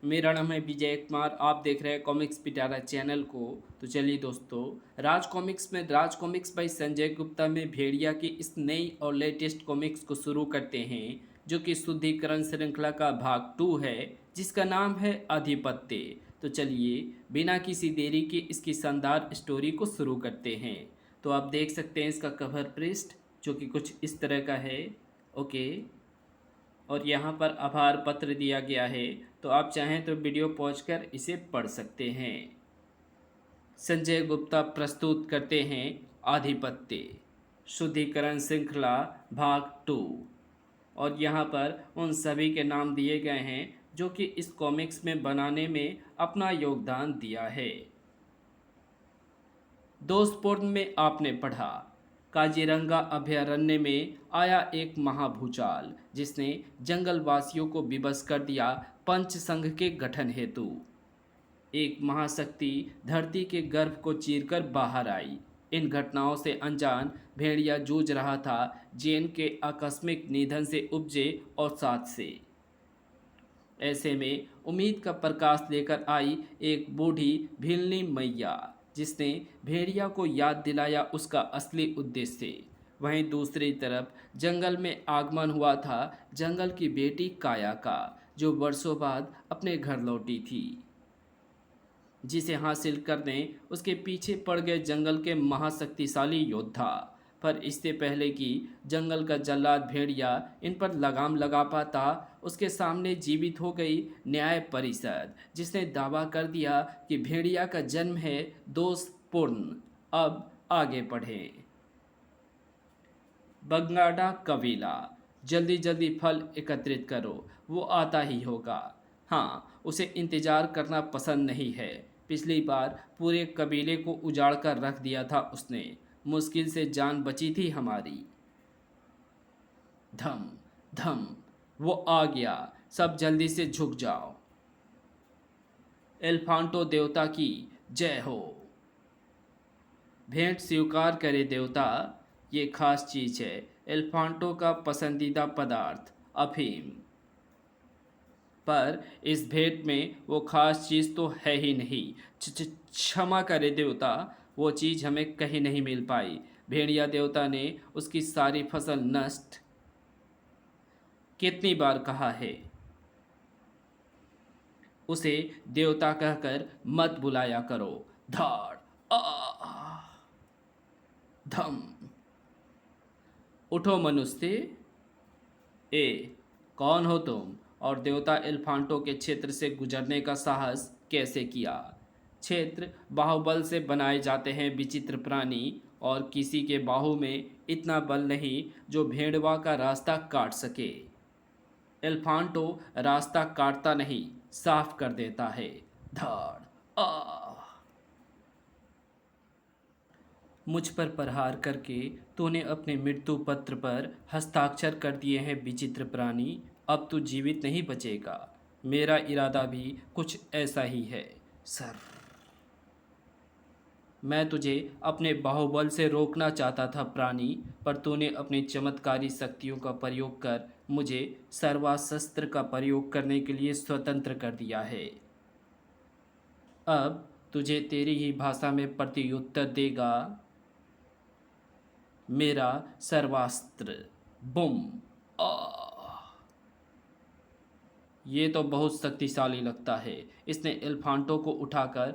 मेरा नाम है विजय कुमार। आप देख रहे हैं कॉमिक्स पिटारा चैनल को। तो चलिए दोस्तों, राज कॉमिक्स बाई संजय गुप्ता में भेड़िया की इस नई और लेटेस्ट कॉमिक्स को शुरू करते हैं, जो कि शुद्धिकरण श्रृंखला का भाग 2 है, जिसका नाम है आधिपत्य। तो चलिए बिना किसी देरी के इसकी शानदार स्टोरी को शुरू करते हैं। तो आप देख सकते हैं इसका कवर पृष्ठ, जो कि कुछ इस तरह का है। ओके, और यहाँ पर आभार पत्र दिया गया है, तो आप चाहें तो वीडियो पॉज कर इसे पढ़ सकते हैं। संजय गुप्ता प्रस्तुत करते हैं आधिपत्य शुद्धिकरण श्रृंखला भाग 2। और यहाँ पर उन सभी के नाम दिए गए हैं जो कि इस कॉमिक्स में बनाने में अपना योगदान दिया है। दोस्तपूर्ण में आपने पढ़ा, काजीरंगा अभयारण्य में आया एक महाभूचाल जिसने जंगलवासियों को विवश कर दिया पंच संघ के गठन हेतु। एक महाशक्ति धरती के गर्भ को चीरकर बाहर आई। इन घटनाओं से अनजान भेड़िया जूझ रहा था जेन के आकस्मिक निधन से उपजे अवसाद से। ऐसे में उम्मीद का प्रकाश लेकर आई एक बूढ़ी भीलनी मैया, जिसने भेड़िया को याद दिलाया उसका असली उद्देश्य। वहीं दूसरी तरफ जंगल में आगमन हुआ था जंगल की बेटी काया का, जो वर्षों बाद अपने घर लौटी थी, जिसे हासिल करने उसके पीछे पड़ गए जंगल के महाशक्तिशाली योद्धा। पर इससे पहले कि जंगल का जल्लाद भेड़िया इन पर लगाम लगा पाता, उसके सामने जीवित हो गई न्याय परिषद, जिसने दावा कर दिया कि भेड़िया का जन्म है दोषपूर्ण। अब आगे बढ़ें। बंगाड़ा कबीला, जल्दी जल्दी फल एकत्रित करो, वो आता ही होगा। हाँ, उसे इंतज़ार करना पसंद नहीं है। पिछली बार पूरे कबीले को उजाड़ कर रख दिया था उसने। मुश्किल से जान बची थी हमारी। धम धम, वो आ गया। सब जल्दी से झुक जाओ। एल्फांटो देवता की जय हो। भेंट स्वीकार करे देवता, ये खास चीज़ है। एल्फांटो का पसंदीदा पदार्थ अफीम। पर इस भेंट में वो खास चीज़ तो है ही नहीं। क्षमा करे देवता, वो चीज़ हमें कहीं नहीं मिल पाई। भेड़िया देवता ने उसकी सारी फसल नष्ट। कितनी बार कहा है उसे देवता कहकर मत बुलाया करो। धाड़ आ धम, उठो मनुष्य। ए, कौन हो तुम? और देवता एल्फांटो के क्षेत्र से गुजरने का साहस कैसे किया? क्षेत्र बाहुबल से बनाए जाते हैं विचित्र प्राणी, और किसी के बाहु में इतना बल नहीं जो भेड़वा का रास्ता काट सके। एल्फांटो रास्ता काटता नहीं, साफ कर देता है। धाड़ आ मुझ पर प्रहार करके तूने अपने मृत्यु पत्र पर हस्ताक्षर कर दिए हैं विचित्र प्राणी। अब तू जीवित नहीं बचेगा। मेरा इरादा भी कुछ ऐसा ही है सर। मैं तुझे अपने बाहुबल से रोकना चाहता था प्राणी, पर तूने अपनी चमत्कारी शक्तियों का प्रयोग कर मुझे सर्वास्त्र का प्रयोग करने के लिए स्वतंत्र कर दिया है। अब तुझे तेरी ही भाषा में प्रत्युत्तर देगा मेरा सर्वास्त्र। बुम। आ ये तो बहुत शक्तिशाली लगता है। इसने एल्फांटो को उठाकर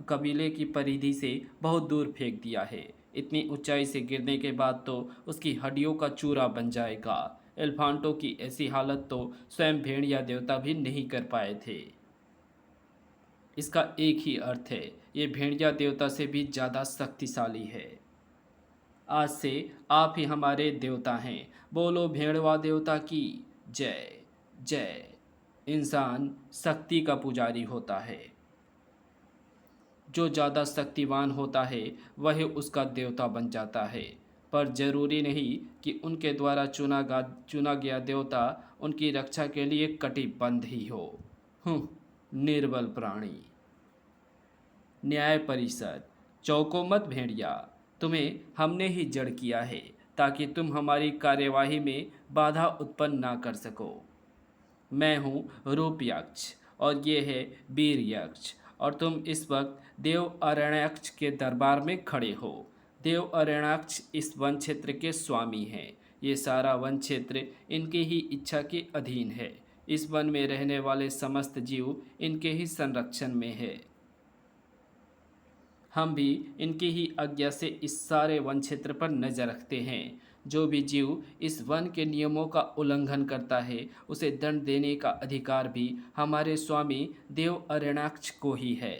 कबीले की परिधि से बहुत दूर फेंक दिया है। इतनी ऊंचाई से गिरने के बाद तो उसकी हड्डियों का चूरा बन जाएगा। एल्फांटो की ऐसी हालत तो स्वयं भेड़िया देवता भी नहीं कर पाए थे। इसका एक ही अर्थ है, ये भेड़िया देवता से भी ज़्यादा शक्तिशाली है। आज से आप ही हमारे देवता हैं। बोलो भेड़वा देवता की जय जय। इंसान शक्ति का पुजारी होता है। जो ज़्यादा शक्तिवान होता है वह उसका देवता बन जाता है। पर जरूरी नहीं कि उनके द्वारा चुना गया देवता उनकी रक्षा के लिए कटिबद्ध ही हो। निर्बल प्राणी। न्याय परिषद, चौको मत भेड़िया। तुम्हें हमने ही जड़ किया है ताकि तुम हमारी कार्यवाही में बाधा उत्पन्न ना कर सको। मैं हूँ रूपयक्ष, और ये है वीर यक्ष, और तुम इस वक्त देव अरण्याक्ष के दरबार में खड़े हो। देव अरण्याक्ष इस वन क्षेत्र के स्वामी हैं। ये सारा वन क्षेत्र इनकी ही इच्छा के अधीन है। इस वन में रहने वाले समस्त जीव इनके ही संरक्षण में है। हम भी इनकी ही आज्ञा से इस सारे वन क्षेत्र पर नजर रखते हैं। जो भी जीव इस वन के नियमों का उल्लंघन करता है उसे दंड देने का अधिकार भी हमारे स्वामी देव अरण्याक्ष को ही है।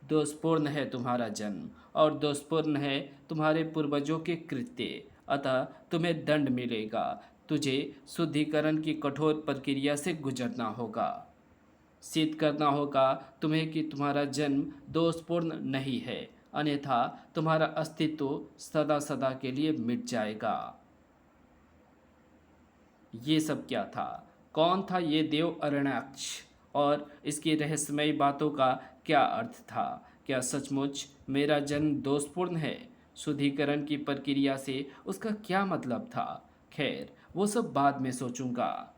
दोषपूर्ण है तुम्हारा जन्म और दोषपूर्ण है तुम्हारे पूर्वजों के कृत्य, अतः तुम्हें दंड मिलेगा। तुझे शुद्धिकरण की कठोर प्रक्रिया से गुजरना होगा। सिद्ध करना होगा तुम्हें कि तुम्हारा जन्म दोषपूर्ण नहीं है, अन्यथा तुम्हारा अस्तित्व सदा सदा के लिए मिट जाएगा। ये सब क्या था? कौन था ये देव अरण्याक्ष और इसकी रहस्यमयी बातों का क्या अर्थ था? क्या सचमुच मेरा जन्म दोषपूर्ण है? शुद्धिकरण की प्रक्रिया से उसका क्या मतलब था? खैर, वो सब बाद में सोचूंगा।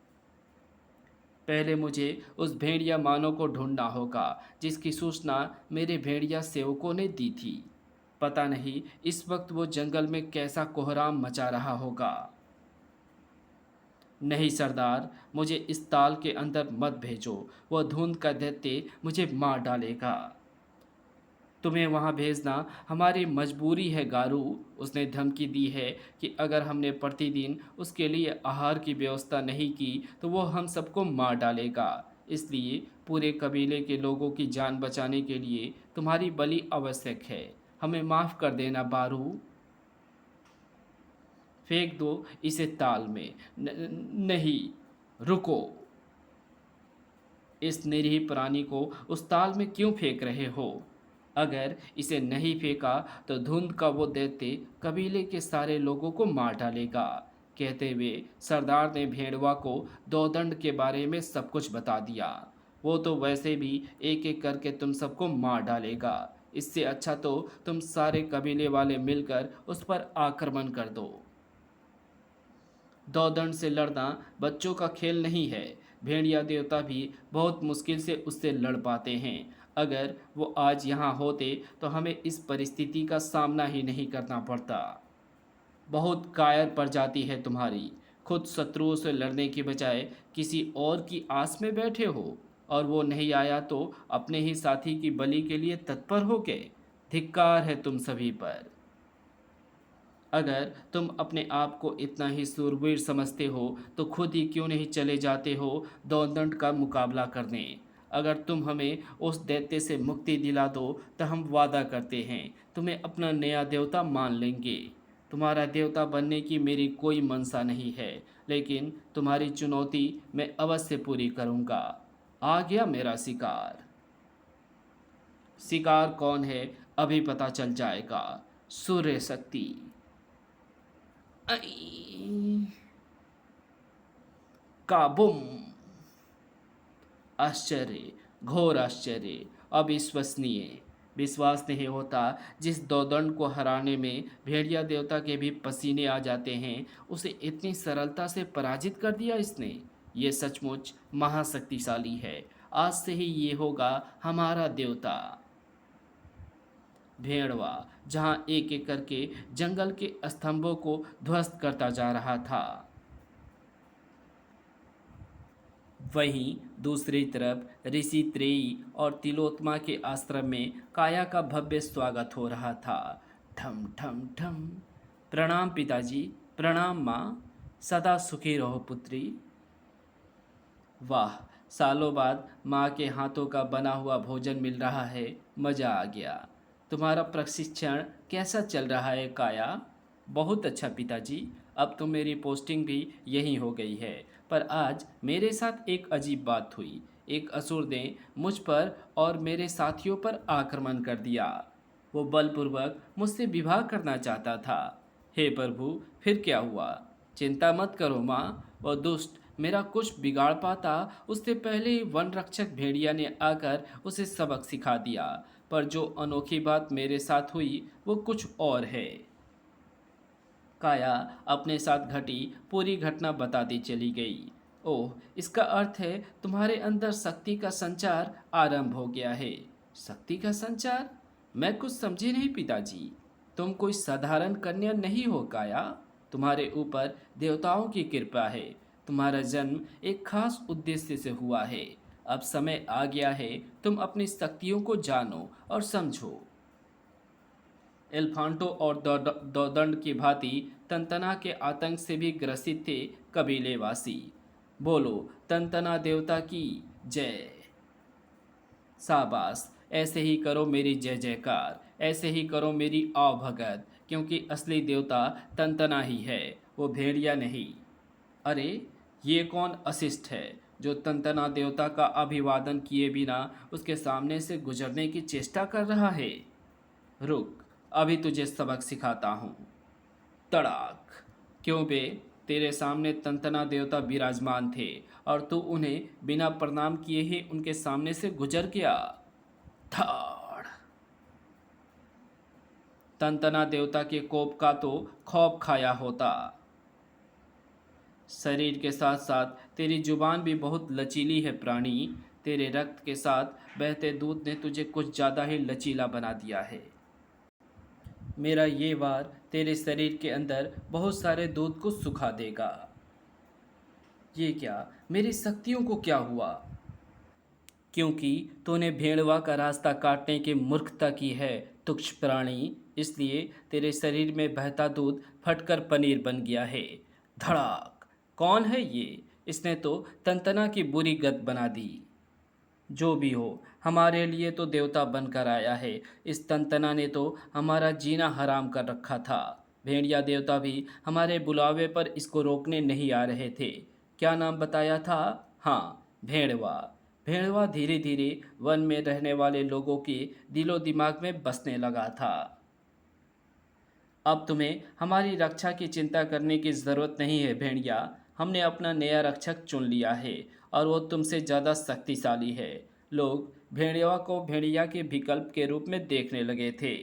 पहले मुझे उस भेड़िया मानव को ढूंढना होगा जिसकी सूचना मेरे भेड़िया सेवकों ने दी थी। पता नहीं इस वक्त वो जंगल में कैसा कोहराम मचा रहा होगा। नहीं सरदार, मुझे इस ताल के अंदर मत भेजो। वह धुंध का दैत्य मुझे मार डालेगा। तुम्हें वहाँ भेजना हमारी मजबूरी है गारू। उसने धमकी दी है कि अगर हमने प्रतिदिन उसके लिए आहार की व्यवस्था नहीं की तो वो हम सबको मार डालेगा। इसलिए पूरे कबीले के लोगों की जान बचाने के लिए तुम्हारी बलि आवश्यक है। हमें माफ़ कर देना बारू। फेंक दो इसे ताल में। नहीं, रुको। इस निरीह प्राणी को उस ताल में क्यों फेंक रहे हो? अगर इसे नहीं फेंका तो धुंध का वो दैत्य कबीले के सारे लोगों को मार डालेगा। कहते हुए सरदार ने भेड़वा को दौदंड के बारे में सब कुछ बता दिया। वो तो वैसे भी एक एक करके तुम सबको मार डालेगा। इससे अच्छा तो तुम सारे कबीले वाले मिलकर उस पर आक्रमण कर दो। दौदंड से लड़ना बच्चों का खेल नहीं है। भेड़िया देवता भी बहुत मुश्किल से उससे लड़ पाते हैं। अगर वो आज यहाँ होते तो हमें इस परिस्थिति का सामना ही नहीं करना पड़ता। बहुत कायर प्रजाति है तुम्हारी। खुद शत्रुओं से लड़ने की बजाय किसी और की आस में बैठे हो, और वो नहीं आया तो अपने ही साथी की बलि के लिए तत्पर हो गए। धिक्कार है तुम सभी पर। अगर तुम अपने आप को इतना ही सूरवीर समझते हो तो खुद ही क्यों नहीं चले जाते हो दौदंड का मुकाबला करने। अगर तुम हमें उस दैत्य से मुक्ति दिला दो तो हम वादा करते हैं तुम्हें अपना नया देवता मान लेंगे। तुम्हारा देवता बनने की मेरी कोई मनसा नहीं है, लेकिन तुम्हारी चुनौती मैं अवश्य पूरी करूँगा। आ गया मेरा शिकार। शिकार कौन है अभी पता चल जाएगा। सूर्य शक्ति। आई! काबुम! आश्चर्य, घोर आश्चर्य, अविश्वसनीय। विश्वास नहीं होता जिस दौदंड को हराने में भेड़िया देवता के भी पसीने आ जाते हैं उसे इतनी सरलता से पराजित कर दिया इसने। ये सचमुच महाशक्तिशाली है। आज से ही ये होगा हमारा देवता। भेड़वा जहां एक एक करके जंगल के स्तंभों को ध्वस्त करता जा रहा था, वहीं दूसरी तरफ ऋषि त्रेयी और तिलोत्मा के आश्रम में काया का भव्य स्वागत हो रहा था। ठम ठम ठम। प्रणाम पिताजी। प्रणाम माँ। सदा सुखी रहो पुत्री। वाह, सालों बाद माँ के हाथों का बना हुआ भोजन मिल रहा है। मज़ा आ गया। तुम्हारा प्रशिक्षण कैसा चल रहा है काया? बहुत अच्छा पिताजी। अब तो मेरी पोस्टिंग भी यहीं हो गई है। पर आज मेरे साथ एक अजीब बात हुई। एक असुर ने मुझ पर और मेरे साथियों पर आक्रमण कर दिया। वो बलपूर्वक मुझसे विवाह करना चाहता था। हे प्रभु, फिर क्या हुआ? चिंता मत करो माँ। वह दुष्ट मेरा कुछ बिगाड़ पाता उससे पहले ही वन रक्षक भेड़िया ने आकर उसे सबक सिखा दिया। पर जो अनोखी बात मेरे साथ हुई वो कुछ और है। काया अपने साथ घटी पूरी घटना बताती चली गई। ओह, इसका अर्थ है तुम्हारे अंदर शक्ति का संचार आरंभ हो गया है। शक्ति का संचार? मैं कुछ समझी नहीं पिताजी। तुम कोई साधारण कन्या नहीं हो काया। तुम्हारे ऊपर देवताओं की कृपा है। तुम्हारा जन्म एक खास उद्देश्य से हुआ है। अब समय आ गया है तुम अपनी शक्तियों को जानो और समझो। एल्फांटो और दौदंड की भांति तंतना के आतंक से भी ग्रसित थे कबीलेवासी। बोलो, तंतना देवता की जय। शाबाश, ऐसे ही करो मेरी जय जयकार, ऐसे ही करो मेरी आवभगत, क्योंकि असली देवता तंतना ही है, वो भेड़िया नहीं। अरे, ये कौन अशिष्ट है जो तंतना देवता का अभिवादन किए बिना उसके सामने से गुजरने की चेष्टा कर रहा है? रुक, अभी तुझे सबक सिखाता हूँ। तड़ाक। क्यों बे? तेरे सामने तंतना देवता विराजमान थे और तू उन्हें बिना प्रणाम किए ही उनके सामने से गुजर गया। धाड़। तंतना देवता के कोप का तो खौफ खाया होता। शरीर के साथ साथ तेरी जुबान भी बहुत लचीली है प्राणी। तेरे रक्त के साथ बहते दूध ने तुझे कुछ ज़्यादा ही लचीला बना दिया है। मेरा ये वार तेरे शरीर के अंदर बहुत सारे दूध को सुखा देगा। ये क्या? मेरी शक्तियों को क्या हुआ? क्योंकि तूने भेड़वा का रास्ता काटने की मूर्खता की है, तुच्छ प्राणी। इसलिए तेरे शरीर में बहता दूध फटकर पनीर बन गया है। धड़ाक। कौन है ये? इसने तो तंतना की बुरी गत बना दी। जो भी हो, हमारे लिए तो देवता बनकर आया है। इस तंतना ने तो हमारा जीना हराम कर रखा था। भेड़िया देवता भी हमारे बुलावे पर इसको रोकने नहीं आ रहे थे। क्या नाम बताया था? हाँ, भेड़वा। भेड़वा धीरे धीरे वन में रहने वाले लोगों के दिलो दिमाग में बसने लगा था। अब तुम्हें हमारी रक्षा की चिंता करने की ज़रूरत नहीं है भेड़िया। हमने अपना नया रक्षक चुन लिया है और वो तुमसे ज़्यादा शक्तिशाली है। लोग भेड़िया को भेड़िया के विकल्प के रूप में देखने लगे थे।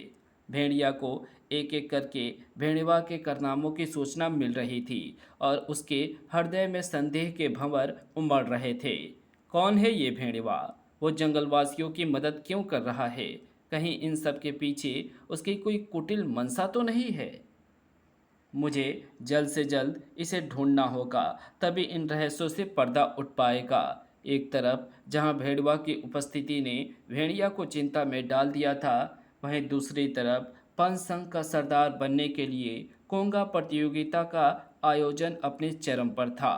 भेड़िया को एक एक करके भेड़िया के कारनामों की सूचना मिल रही थी और उसके हृदय में संदेह के भंवर उमड़ रहे थे। कौन है ये भेड़िया? वो जंगलवासियों की मदद क्यों कर रहा है? कहीं इन सब के पीछे उसकी कोई कुटिल मंशा तो नहीं है? मुझे जल्द से जल्द इसे ढूंढना होगा, तभी इन रहस्यों से पर्दा उठ पाएगा। एक तरफ जहां भेड़वा की उपस्थिति ने भेड़िया को चिंता में डाल दिया था, वहीं दूसरी तरफ पंच संघ का सरदार बनने के लिए कोंगा प्रतियोगिता का आयोजन अपने चरम पर था।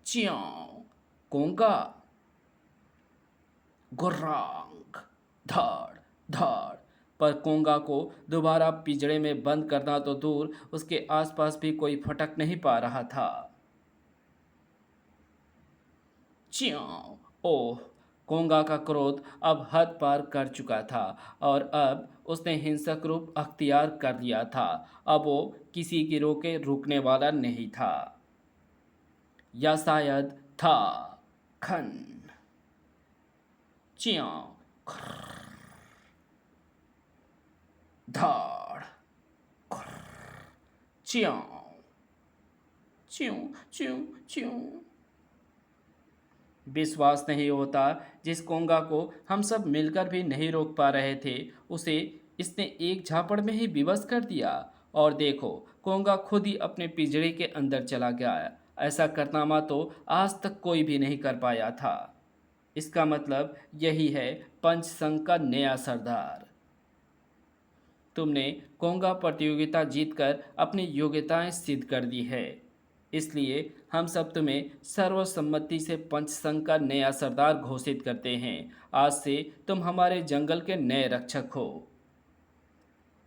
च्यों। कोंगा। गुर्रांग। धाड़ धाड़। पर कोंगा को दोबारा पिंजड़े में बंद करना तो दूर, उसके आसपास भी कोई फटक नहीं पा रहा था। च्यों। ओह, कोंगा का क्रोध अब हद पार कर चुका था और अब उसने हिंसक रूप अख्तियार कर लिया था। अब वो किसी की रोके रुकने वाला नहीं था, या शायद था। खन। च्यों। धाड़। च्यों च्यों च्यों च्यों। विश्वास नहीं होता, जिस कोंगा को हम सब मिलकर भी नहीं रोक पा रहे थे, उसे इसने एक झापड़ में ही विवश कर दिया। और देखो, कोंगा खुद ही अपने पिंजरे के अंदर चला गया। ऐसा कारनामा तो आज तक कोई भी नहीं कर पाया था। इसका मतलब यही है पंच संघ का नया सरदार। तुमने कोंगा प्रतियोगिता जीतकर अपनी योग्यताएं सिद्ध कर दी है, इसलिए हम सब तुम्हें सर्वसम्मति से पंच संघ का नया सरदार घोषित करते हैं। आज से तुम हमारे जंगल के नए रक्षक हो।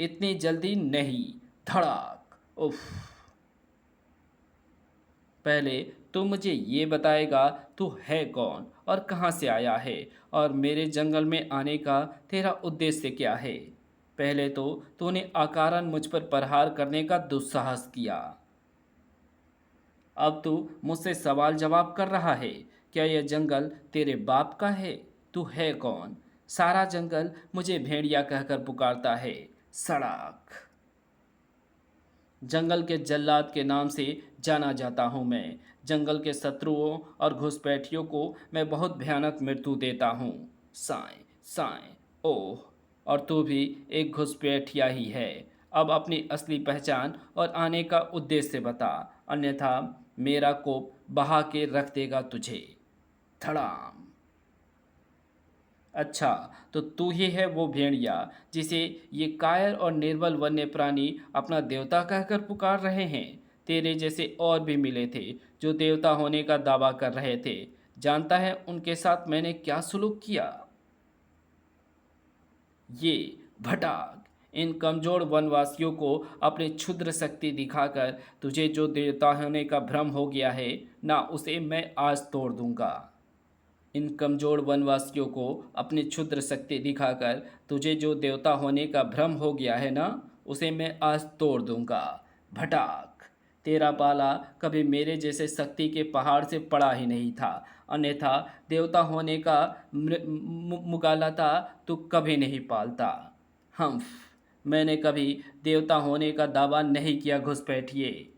इतनी जल्दी नहीं। धड़ाक। उफ। पहले तू मुझे ये बताएगा, तू है कौन और कहाँ से आया है, और मेरे जंगल में आने का तेरा उद्देश्य क्या है? पहले तो तूने अकारण मुझ पर प्रहार करने का दुस्साहस किया। अब तू मुझसे सवाल जवाब कर रहा है। क्या यह जंगल तेरे बाप का है? तू है कौन? सारा जंगल मुझे भेड़िया कहकर पुकारता है। सड़ाक। जंगल के जल्लाद के नाम से जाना जाता हूँ मैं। जंगल के शत्रुओं और घुसपैठियों को मैं बहुत भयानक मृत्यु देता हूँ। साएं साएं। ओह, और तू भी एक घुसपैठिया ही है। अब अपनी असली पहचान और आने का उद्देश्य बता, अन्यथा मेरा कोप बहा के रख देगा तुझे। धड़ाम। अच्छा, तो तू ही है वो भेड़िया जिसे ये कायर और निर्बल वन्य प्राणी अपना देवता कहकर पुकार रहे हैं। तेरे जैसे और भी मिले थे जो देवता होने का दावा कर रहे थे। जानता है उनके साथ मैंने क्या सुलूक किया? ये भटाक, इन कमजोर वनवासियों को अपनी क्षुद्र शक्ति दिखाकर तुझे जो देवता होने का भ्रम हो गया है ना, उसे मैं आज तोड़ दूंगा। इन कमजोर वनवासियों को अपनी क्षुद्र शक्ति दिखाकर तुझे जो देवता होने का भ्रम हो गया है ना, उसे मैं आज तोड़ दूंगा। भटाक, तेरा बाला कभी मेरे जैसे शक्ति के पहाड़ से पड़ा ही नहीं था, अन्यथा देवता होने का मुगालता तू कभी नहीं पालता। हम्फ, मैंने कभी देवता होने का दावा नहीं किया घुसपैठिए,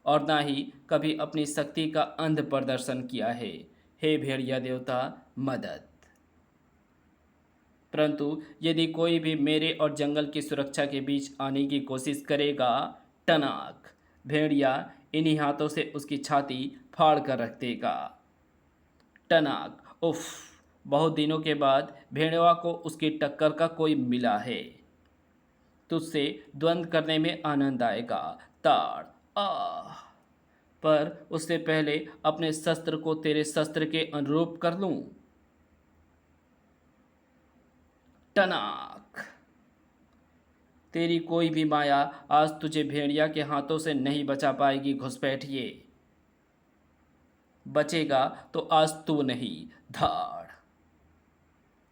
और ना ही कभी अपनी शक्ति का अंध प्रदर्शन किया है। हे भेड़िया देवता, मदद। परंतु यदि कोई भी मेरे और जंगल की सुरक्षा के बीच आने की कोशिश करेगा, टनाक, भेड़िया इन्हीं हाथों से उसकी छाती फाड़ कर रख देगा। टनाक। उफ, बहुत दिनों के बाद भेड़वा को उसकी टक्कर का कोई मिला है। तुझसे द्वंद्व करने में आनंद आएगा। ताड़। आह, पर उससे पहले अपने शस्त्र को तेरे शस्त्र के अनुरूप कर लूं। टनाक। तेरी कोई भी माया आज तुझे भेड़िया के हाथों से नहीं बचा पाएगी घुसपैठिए। बचेगा तो आज तू नहीं। धाड़।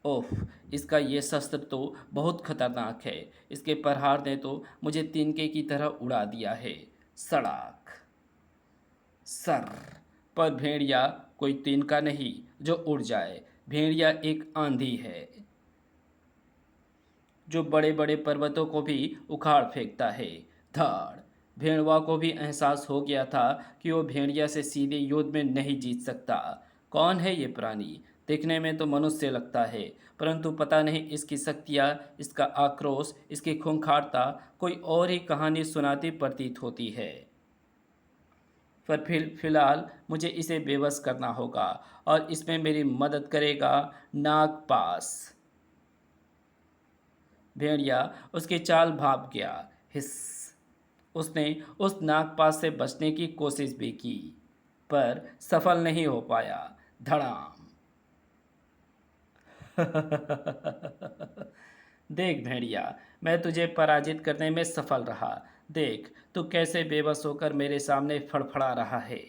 ओह, इसका ये शस्त्र तो बहुत खतरनाक है। इसके प्रहार ने तो मुझे तिनके की तरह उड़ा दिया है। सड़ाक। सर। पर भेड़िया कोई तिनका नहीं जो उड़ जाए। भेड़िया एक आंधी है जो बड़े बड़े पर्वतों को भी उखाड़ फेंकता है। धाड़। भेड़वा को भी एहसास हो गया था कि वो भेड़िया से सीधे युद्ध में नहीं जीत सकता। कौन है ये प्राणी? दिखने में तो मनुष्य लगता है, परंतु पता नहीं इसकी शक्तियाँ, इसका आक्रोश, इसकी खूंखारता कोई और ही कहानी सुनाती प्रतीत होती है। पर फिलहाल मुझे इसे बेबस करना होगा, और इसमें मेरी मदद करेगा नागपाश। भेड़िया उसकी चाल भाप गया। हिस। उसने उस नागपाश से बचने की कोशिश भी की, पर सफल नहीं हो पाया। धड़ाम। देख भेड़िया, मैं तुझे पराजित करने में सफल रहा। देख तू कैसे बेबस होकर मेरे सामने फड़फड़ा रहा है।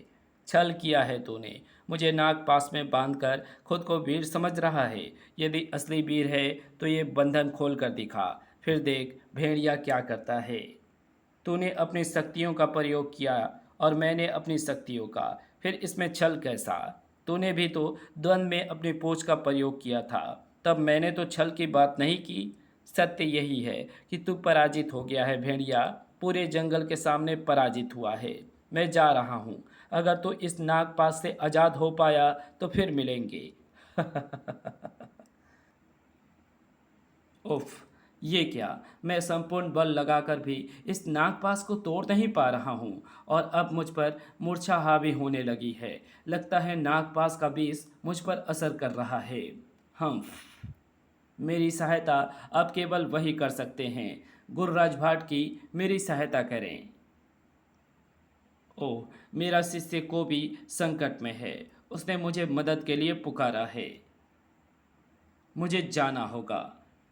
छल किया है तूने, मुझे नागपाश में बांधकर खुद को वीर समझ रहा है। यदि असली वीर है तो ये बंधन खोल कर दिखा, फिर देख भेड़िया क्या करता है। तूने अपनी शक्तियों का प्रयोग किया और मैंने अपनी शक्तियों का, फिर इसमें छल कैसा? तूने भी तो द्वंद्व में अपनी पूंछ का प्रयोग किया था, तब मैंने तो छल की बात नहीं की। सत्य यही है कि तू पराजित हो गया है भेड़िया, पूरे जंगल के सामने पराजित हुआ है। मैं जा रहा हूँ, अगर तू इस नागपाश से आज़ाद हो पाया तो फिर मिलेंगे। उफ, ये क्या! मैं संपूर्ण बल लगाकर भी इस नागपाश को तोड़ नहीं पा रहा हूँ, और अब मुझ पर मूर्छा हावी होने लगी है। लगता है नागपाश का विष मुझ पर असर कर रहा है। हम्फ, मेरी सहायता अब केवल वही कर सकते हैं। गुरुराज भाट की मेरी सहायता करें। ओह, मेरा शिष्य को भी संकट में है। उसने मुझे मदद के लिए पुकारा है। मुझे जाना होगा।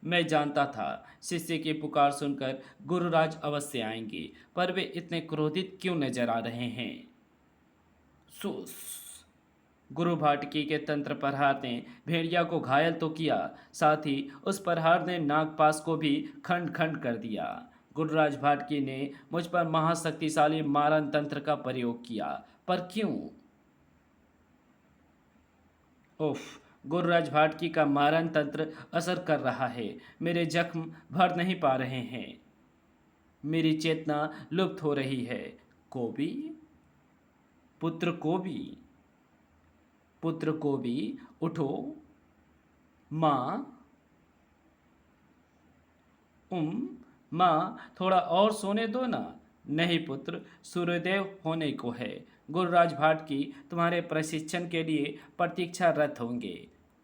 मैं जानता था शिष्य की पुकार सुनकर गुरुराज अवश्य आएंगे, पर वे इतने क्रोधित क्यों नजर आ रहे हैं? सुस। गुरु भाटकी के तंत्र प्रहार ने भेड़िया को घायल तो किया, साथ ही उस प्रहार ने नागपाश को भी खंड खंड कर दिया। गुरुराज भाटकी ने मुझ पर महाशक्तिशाली मारन तंत्र का प्रयोग किया, पर क्यों? उफ, गुरुराज भाटकी का मारन तंत्र असर कर रहा है। मेरे जख्म भर नहीं पा रहे हैं। मेरी चेतना लुप्त हो रही है। कोबी। पुत्र को भी, पुत्र को भी उठो माँ, माँ थोड़ा और सोने दो ना। नहीं पुत्र, सूर्योदय होने को है। गुरुराज भाट की तुम्हारे प्रशिक्षण के लिए प्रतीक्षारत होंगे।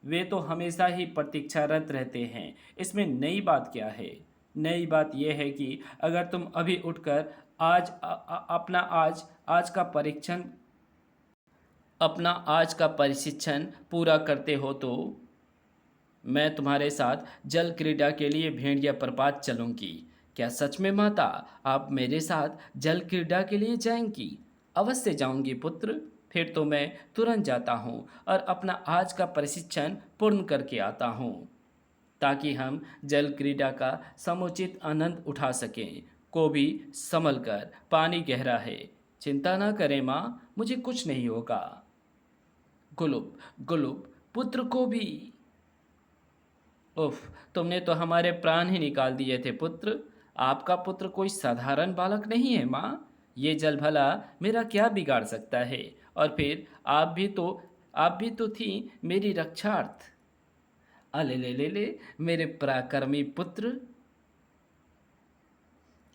वे तो हमेशा ही प्रतीक्षारत रहते हैं, इसमें नई बात क्या है? नई बात यह है कि अगर तुम अभी उठकर आज अपना आज का परीक्षण अपना आज का प्रशिक्षण पूरा करते हो तो मैं तुम्हारे साथ जल क्रीड़ा के लिए भेड़िया प्रपात चलूंगी। क्या सच में माता, आप मेरे साथ जल क्रीड़ा के लिए जाएंगी? अवश्य जाऊंगी पुत्र। फिर तो मैं तुरंत जाता हूँ और अपना आज का प्रशिक्षण पूर्ण करके आता हूँ, ताकि हम जल क्रीड़ा का समुचित आनंद उठा सकें। को भी संभल कर, पानी गहरा है। चिंता ना करें माँ, मुझे कुछ नहीं होगा। गुलुप गुलुप, पुत्र को भी। उफ, तुमने तो हमारे प्राण ही निकाल दिए थे पुत्र। आपका पुत्र कोई साधारण बालक नहीं है माँ। ये जल भला मेरा क्या बिगाड़ सकता है? और फिर आप भी तो थी मेरी रक्षार्थ। अले ले ले ले, मेरे पराक्रमी पुत्र।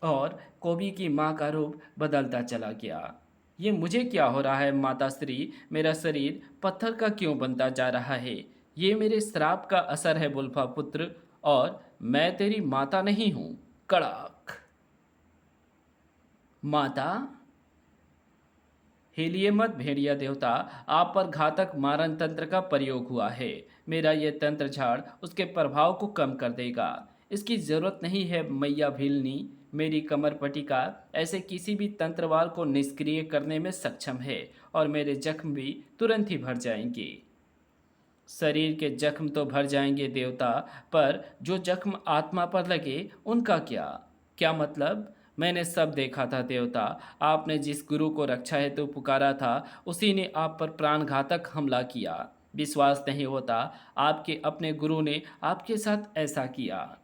और कोबी की माँ का रूप बदलता चला गया। ये मुझे क्या हो रहा है माता श्री? मेरा शरीर पत्थर का क्यों बनता जा रहा है? ये मेरे श्राप का असर है बुल्फा पुत्र, और मैं तेरी माता नहीं हूँ। कड़ाक। माता, हिलिए मत भेड़िया देवता, आप पर घातक मारण तंत्र का प्रयोग हुआ है। मेरा ये तंत्र झाड़ उसके प्रभाव को कम कर देगा। इसकी जरूरत नहीं है मैया भीलनी। मेरी कमर पट्टिका ऐसे किसी भी तंत्रवार को निष्क्रिय करने में सक्षम है, और मेरे जख्म भी तुरंत ही भर जाएंगे। शरीर के जख्म तो भर जाएंगे देवता, पर जो जख्म आत्मा पर लगे उनका क्या? क्या मतलब? मैंने सब देखा था देवता। आपने जिस गुरु को रक्षा हेतु पुकारा था, उसी ने आप पर प्राणघातक हमला किया। विश्वास नहीं होता, आपके अपने गुरु ने आपके साथ ऐसा किया।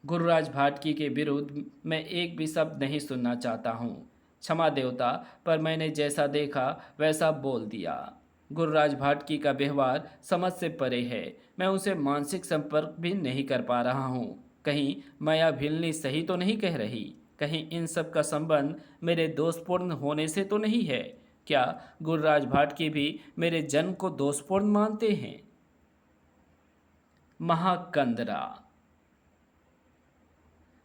गुरुराज भाटकी के विरुद्ध मैं एक भी शब्द नहीं सुनना चाहता हूँ। क्षमा देवता, पर मैंने जैसा देखा वैसा बोल दिया। गुरुराज भाटकी का व्यवहार समझ से परे है। मैं उनसे मानसिक संपर्क भी नहीं कर पा रहा हूँ। कहीं माया भिलनी सही तो नहीं कह रही? कहीं इन सब का संबंध मेरे दोषपूर्ण होने से तो नहीं है? क्या गुरुराज भाटकी भी मेरे जन्म को दोषपूर्ण मानते हैं? महाकंदरा।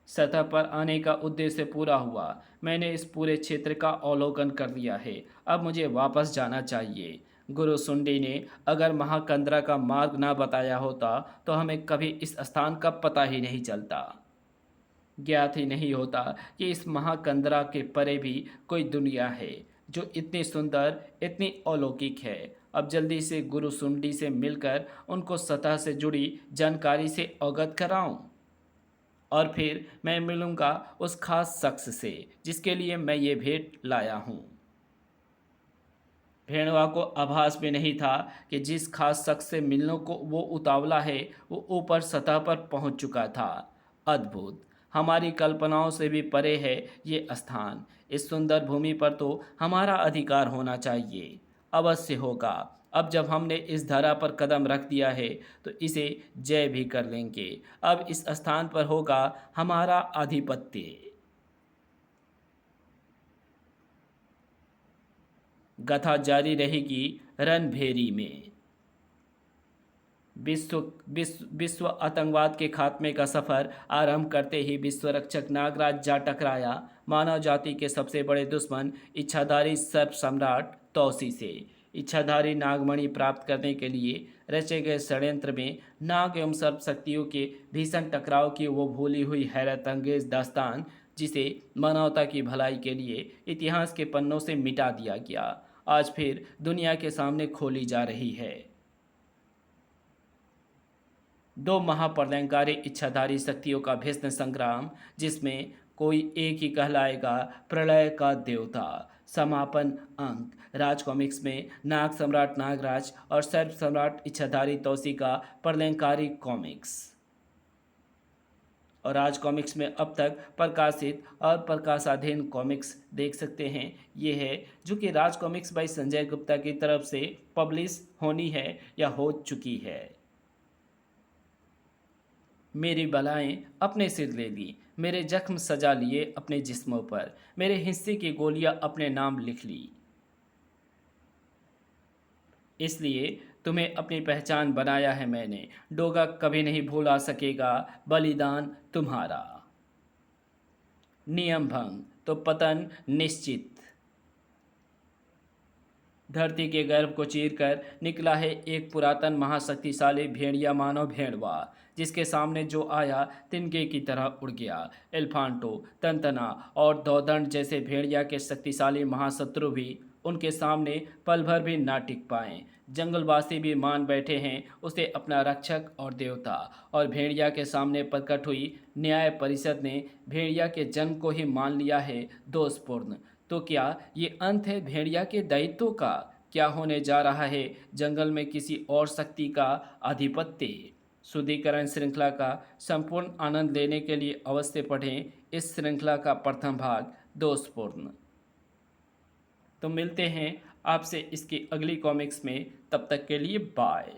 सतह पर आने का उद्देश्य पूरा हुआ। मैंने इस पूरे क्षेत्र का अवलोकन कर लिया है। अब मुझे वापस जाना चाहिए। गुरु सुंडी ने अगर महाकंदरा का मार्ग ना बताया होता तो हमें कभी इस स्थान का पता ही नहीं चलता। ज्ञात ही नहीं होता कि इस महाकंदरा के परे भी कोई दुनिया है जो इतनी सुंदर, इतनी अलौकिक है। अब जल्दी से गुरु सुंडी से मिलकर उनको सतह से जुड़ी जानकारी से अवगत कराऊं, और फिर मैं मिलूंगा उस खास शख्स से जिसके लिए मैं ये भेंट लाया हूँ। भेड़वा को आभास भी नहीं था कि जिस खास शख्स से मिलने को वो उतावला है, वो ऊपर सतह पर पहुंच चुका था। अद्भुत, हमारी कल्पनाओं से भी परे है ये स्थान। इस सुंदर भूमि पर तो हमारा अधिकार होना चाहिए। अवश्य होगा। अब जब हमने इस धरा पर कदम रख दिया है तो इसे जय भी कर लेंगे। अब इस स्थान पर होगा हमारा आधिपत्य। गाथा जारी रहेगी रणभेरी में। विश्व आतंकवाद के खात्मे का सफर आरंभ करते ही विश्व रक्षक नागराज जा टकराया मानव जाति के सबसे बड़े दुश्मन इच्छाधारी सर्प सम्राट तौसी से। इच्छाधारी नागमणि प्राप्त करने के लिए रचे गए षड्यंत्र में नाग एवं सर्प शक्तियों के भीषण टकराव की वो भूली हुई हैरत अंगेज दास्तान, जिसे मानवता की भलाई के लिए इतिहास के पन्नों से मिटा दिया गया, आज फिर दुनिया के सामने खोली जा रही है। दो महाप्रलयंकारी इच्छाधारी शक्तियों का भीषण संग्राम, जिसमें कोई एक ही कहलाएगा प्रलय का देवता। समापन अंक। राज कॉमिक्स में नाग सम्राट नागराज और सर्प सम्राट इच्छाधारी तौसी का प्रलयंकारी कॉमिक्स। और राज कॉमिक्स में अब तक प्रकाशित और प्रकाशाधीन कॉमिक्स देख सकते हैं। ये है जो कि राज कॉमिक्स बाय संजय गुप्ता की तरफ से पब्लिश होनी है या हो चुकी है। मेरी बलाएं अपने सिर ले ली, मेरे जख्म सजा लिए अपने जिस्मों पर, मेरे हिस्से की गोलियां अपने नाम लिख ली। इसलिए तुम्हें अपनी पहचान बनाया है मैंने, डोगा कभी नहीं भुला सकेगा बलिदान तुम्हारा। नियम भंग तो पतन निश्चित। धरती के गर्भ को चीरकर निकला है एक पुरातन महाशक्तिशाली भेड़िया मानव भेड़वा, जिसके सामने जो आया तिनके की तरह उड़ गया। एल्फांटो, तंतना और दौदंड जैसे भेड़िया के शक्तिशाली महाशत्रु भी उनके सामने पल भर भी ना टिक पाए। जंगलवासी भी मान बैठे हैं उसे अपना रक्षक और देवता, और भेड़िया के सामने प्रकट हुई न्याय परिषद ने भेड़िया के जन्म को ही मान लिया है दोषपूर्ण। तो क्या ये अंत है भेड़िया के दायित्व का? क्या होने जा रहा है जंगल में किसी और शक्ति का आधिपत्य? शुद्धिकरण श्रृंखला का संपूर्ण आनंद लेने के लिए अवश्य पढ़ें इस श्रृंखला का प्रथम भाग दोषपूर्ण। तो मिलते हैं आपसे इसकी अगली कॉमिक्स में, तब तक के लिए बाय।